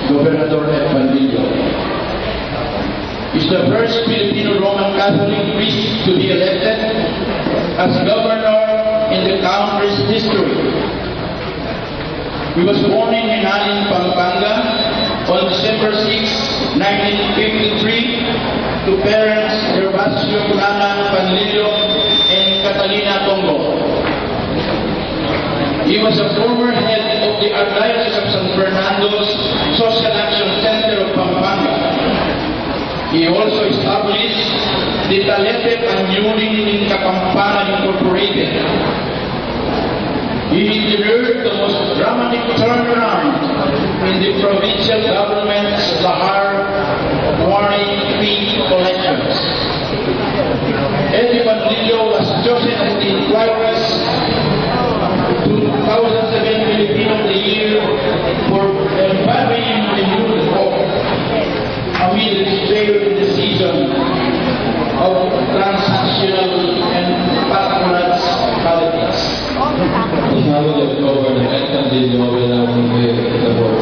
Gobernador at Panlilio. He's the first Filipino Roman Catholic priest to be elected as governor in the country's history. He was born in Jelyn, Pampanga on December 6, 1953 to parents Gervasio Panlilio and Catalina Congo. He was a former head of the Archdiocese of San Fernando's Social Action Center of Pampanga. He also established the Talepet and Unveiling in Pampanga Incorporated. He delivered the most dramatic turnaround in the provincial government's lahar warning fee collections. Eddie Panlilio was chosen as the inquiry's 2007 Filipino of the Year for embodying the new hope amid the failed decision of transactional and patronage politics. How will the government and Panlilio will now convey the board?